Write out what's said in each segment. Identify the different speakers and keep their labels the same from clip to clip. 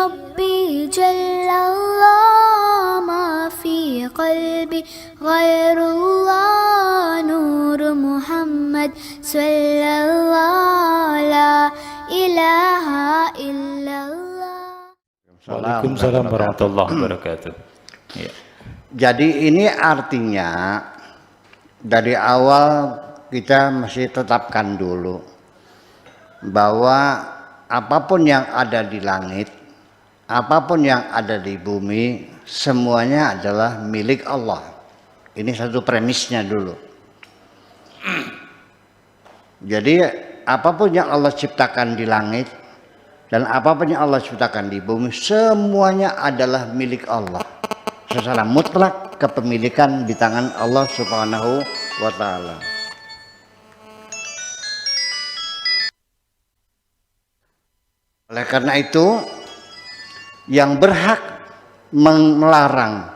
Speaker 1: ربي جل الله ما في قلبي غير الله نور محمد صلى الله لا إله إلا الله.
Speaker 2: Waalaikumsalam warahmatullahi wabarakatuh. Ya.
Speaker 3: Jadi ini artinya dari awal kita mesti tetapkan dulu bahwa apapun yang ada di langit, apapun yang ada di bumi, semuanya adalah milik Allah. Ini satu premisnya dulu. Jadi apapun yang Allah ciptakan di langit dan apapun yang Allah ciptakan di bumi, semuanya adalah milik Allah. Secara mutlak kepemilikan di tangan Allah Subhanahu wa ta'ala. Oleh karena itu, yang berhak melarang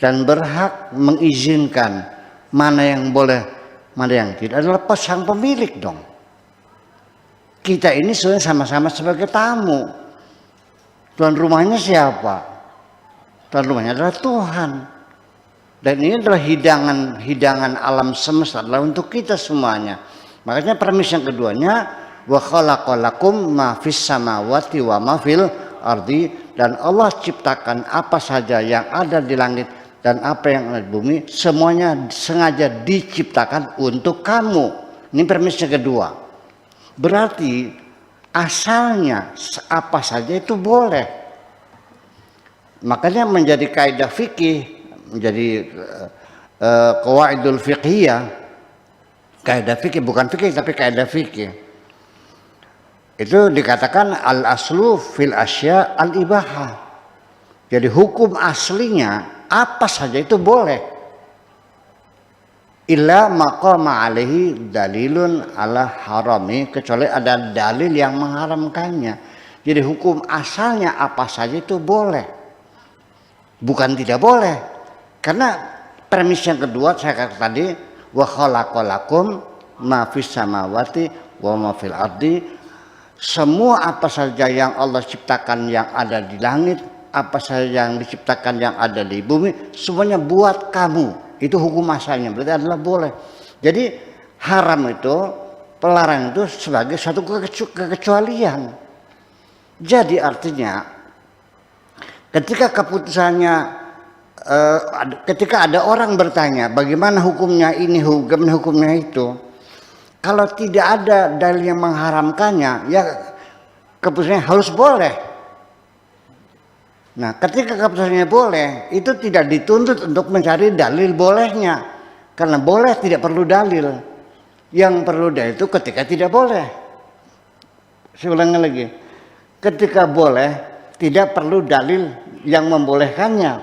Speaker 3: dan berhak mengizinkan mana yang boleh, mana yang tidak adalah sang pemilik dong. Kita ini sebenarnya sama-sama sebagai tamu. Tuan rumahnya siapa? Tuan rumahnya adalah Tuhan. Dan ini adalah hidangan alam semesta adalah untuk kita semuanya. Makanya premis yang keduanya, wa khalaqalakum ma fis samawati wa ma fil ardi, dan Allah ciptakan apa saja yang ada di langit dan apa yang ada di bumi, semuanya sengaja diciptakan untuk kamu. Ini premis yang kedua. Berarti asalnya apa saja itu boleh. Makanya menjadi kaidah fikih, menjadi qawaidul fiqhiyah, kaidah fikih bukan fikih tapi kaidah fikih. Itu dikatakan al aslu fil asya al ibahah. Jadi hukum aslinya apa saja itu boleh. Illa maqama alaihi dalilun ala harami, kecuali ada dalil yang mengharamkannya. Jadi hukum asalnya apa saja itu boleh. Bukan tidak boleh, karena premis yang kedua saya katakan tadi, wa khalaqalakum ma fis samawati wa ma fil ardi, semua apa saja yang Allah ciptakan yang ada di langit, apa saja yang diciptakan yang ada di bumi, semuanya buat kamu. Itu hukum asalnya, berarti adalah boleh. Jadi haram itu, pelarang itu sebagai suatu kekecualian. Jadi artinya ketika keputusannya, ketika ada orang bertanya bagaimana hukumnya ini, hukumnya itu, kalau tidak ada dalil yang mengharamkannya, ya keputusannya harus boleh. Nah, ketika keputusannya boleh, itu tidak dituntut untuk mencari dalil bolehnya, karena boleh tidak perlu dalil. Yang perlu dalil itu ketika tidak boleh. Saya ulangi lagi, ketika boleh tidak perlu dalil yang membolehkannya.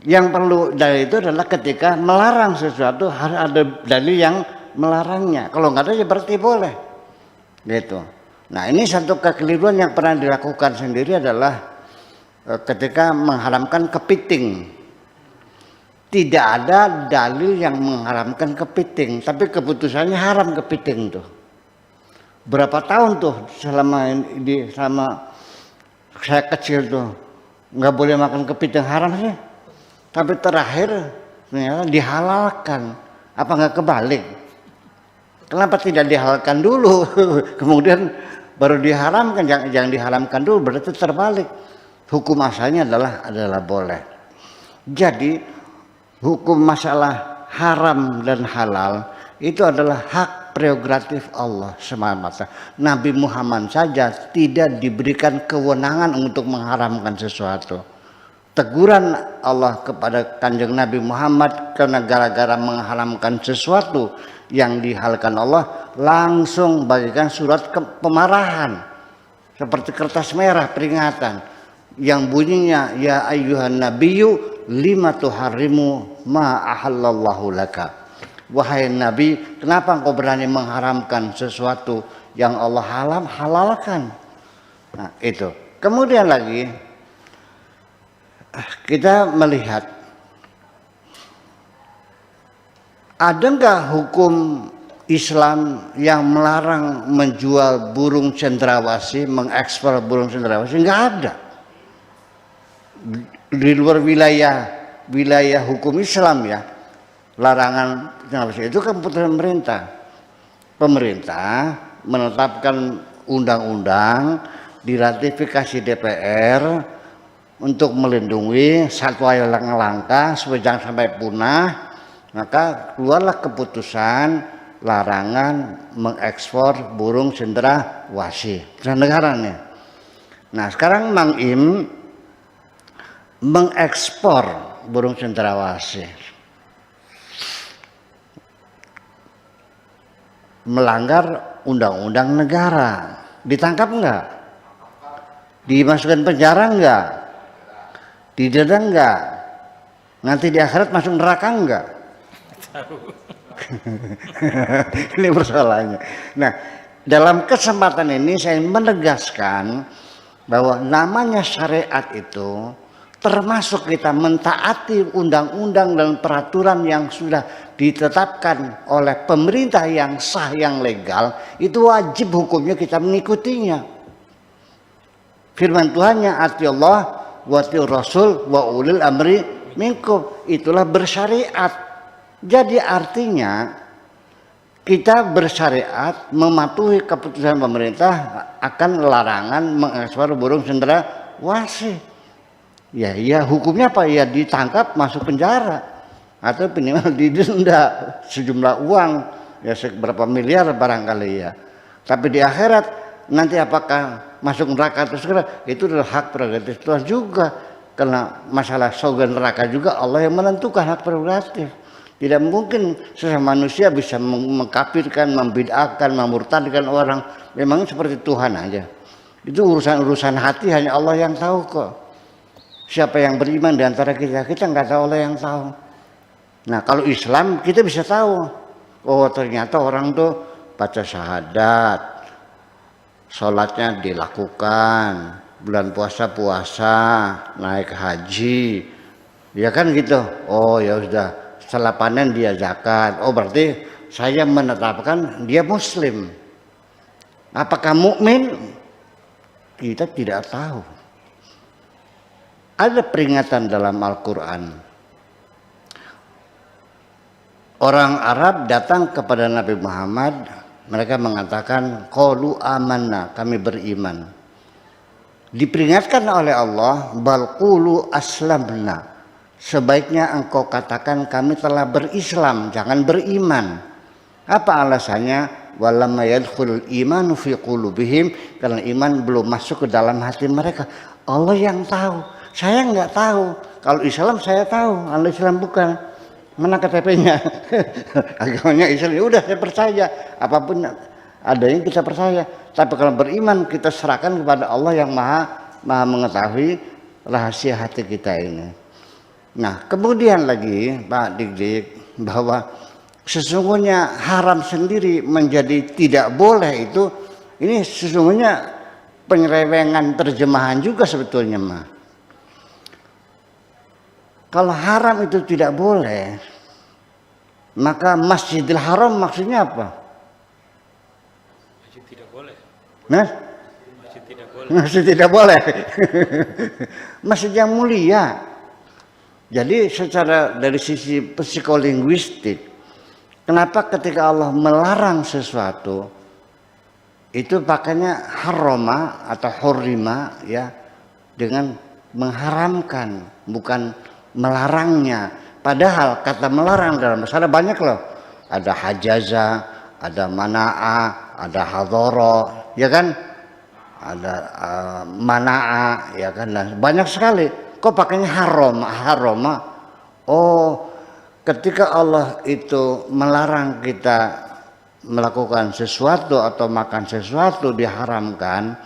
Speaker 3: Yang perlu dalil itu adalah ketika melarang sesuatu harus ada dalil yang melarangnya. Kalau nggak ada ya berarti boleh. Gitu. Nah, ini satu kekeliruan yang pernah dilakukan sendiri adalah ketika mengharamkan kepiting. Tidak ada dalil yang mengharamkan kepiting, tapi keputusannya haram kepiting tuh. Berapa tahun tuh selama saya kecil tuh nggak boleh makan kepiting, haram sih. Tapi terakhir ternyata dihalalkan. Apa nggak kebalik? Kenapa tidak dihalalkan dulu? Kemudian baru diharamkan. Yang diharamkan dulu berarti terbalik. Hukum asalnya adalah boleh. Jadi hukum masalah haram dan halal itu adalah hak prerogatif Allah semata. Nabi Muhammad saja tidak diberikan kewenangan untuk mengharamkan sesuatu. Teguran Allah kepada Kanjeng Nabi Muhammad karena gara-gara mengharamkan sesuatu yang dihalalkan Allah, langsung bagikan surat pemarahan seperti kertas merah peringatan yang bunyinya, ya ayyuhan nabiyyu lima tuharrimu ma ahallallahu laka. Wahai Nabi, kenapa engkau berani mengharamkan sesuatu yang Allah halalkan? Nah, itu. Kemudian lagi kita melihat ada enggak hukum Islam yang melarang menjual burung cendrawasih, mengekspor burung cendrawasih, nggak ada. Di luar wilayah hukum Islam ya, larangan cendrawasih itu kan keputusan pemerintah. Pemerintah menetapkan undang-undang, diratifikasi DPR untuk melindungi satwa yang langka supaya jangan sampai punah, maka keluarlah keputusan larangan mengekspor burung cendrawasih negaranya. Nah sekarang Mang Im mengekspor burung cendrawasih, melanggar undang-undang negara, ditangkap enggak? Dimasukkan penjara enggak? Didenda enggak? Nanti di akhirat masuk neraka enggak? Ini persoalannya. Nah, dalam kesempatan ini saya menegaskan bahwa namanya syariat itu termasuk kita mentaati undang-undang dan peraturan yang sudah ditetapkan oleh pemerintah yang sah, yang legal, itu wajib hukumnya kita mengikutinya. Firman Tuhannya, ati Allah wa ati Rasul wa ulil amri minkum, itulah bersyariat. Jadi artinya kita bersyariat mematuhi keputusan pemerintah akan larangan mengekspor burung cendrawasih. Ya hukumnya apa? Ya ditangkap, masuk penjara, atau minimal didenda sejumlah uang ya seberapa miliar barangkali ya. Tapi di akhirat nanti apakah masuk neraka atau segala, itu adalah hak prerogatif Tuhan juga, karena masalah surga neraka juga Allah yang menentukan hak prerogatif. Tidak mungkin sesama manusia bisa mengkafirkan, membid'ahkan, memurtadkan orang. Memang seperti Tuhan aja. Itu urusan hati hanya Allah yang tahu kok. Siapa yang beriman di antara kita nggak tahu, Allah yang tahu. Nah kalau Islam kita bisa tahu. Oh ternyata orang tuh baca syahadat, sholatnya dilakukan, bulan puasa, naik haji, ya kan gitu. Oh ya sudah. Setelah panen dia zakat. Oh berarti saya menetapkan dia muslim. Apakah mukmin? Kita tidak tahu. Ada peringatan dalam Al-Quran. Orang Arab datang kepada Nabi Muhammad, mereka mengatakan qalu amanna, kami beriman. Diperingatkan oleh Allah, bal qulu aslamna, sebaiknya engkau katakan kami telah berislam, jangan beriman. Apa alasannya? Walamma yadkhulul imanu fi qulubihim, karena iman belum masuk ke dalam hati mereka. Allah yang tahu, saya nggak tahu. Kalau Islam saya tahu, kalau Islam bukan. Mana KTP-nya? Agamanya Islam, ya udah saya percaya. Apapun adanya kita percaya. Tapi kalau beriman kita serahkan kepada Allah yang maha mengetahui rahasia hati kita ini. Nah kemudian lagi Pak Dik-Dik, bahwa sesungguhnya haram sendiri menjadi tidak boleh itu, ini sesungguhnya penyelewengan terjemahan juga sebetulnya mah. Kalau haram itu tidak boleh, maka Masjidil Haram maksudnya apa? Masjid tidak boleh. Nah? Masjid tidak boleh. Masjid tidak boleh. Masjid yang mulia. Jadi secara dari sisi psikolinguistik, kenapa ketika Allah melarang sesuatu itu pakainya haroma atau hurima ya, dengan mengharamkan, bukan melarangnya. Padahal kata melarang dalam bahasa banyak loh. Ada hajaza, ada mana'a, ada hadhara, ya kan? Ada mana'a, ya kan? Dan banyak sekali. Kok pakainya haroma? Oh, ketika Allah itu melarang kita melakukan sesuatu atau makan sesuatu diharamkan,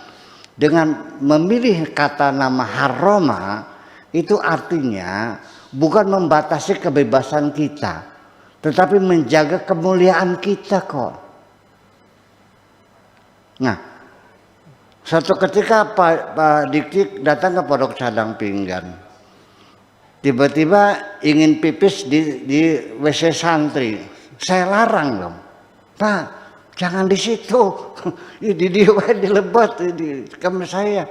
Speaker 3: dengan memilih kata nama haroma, itu artinya bukan membatasi kebebasan kita, tetapi menjaga kemuliaan kita kok. Nah, suatu ketika Pak Dik-Dik datang ke Pondok Cadang Pinggan, tiba-tiba ingin pipis di WC santri. Saya larang dong. Pak, jangan di situ. Di lebot di kamar saya.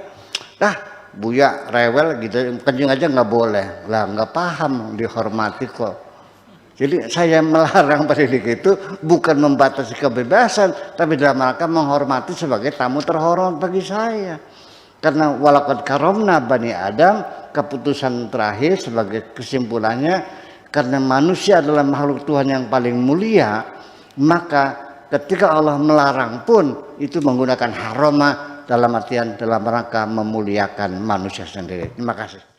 Speaker 3: Buya rewel gitu, kencing aja nggak boleh. Lah nggak paham, dihormati kok. Jadi saya melarang pendidik itu bukan membatasi kebebasan, tapi dalam rangka menghormati sebagai tamu terhormat bagi saya. Karena walaqad karomna bani Adam, keputusan terakhir sebagai kesimpulannya, karena manusia adalah makhluk Tuhan yang paling mulia, maka ketika Allah melarang pun itu menggunakan haroma dalam artian dalam rangka memuliakan manusia sendiri. Terima kasih.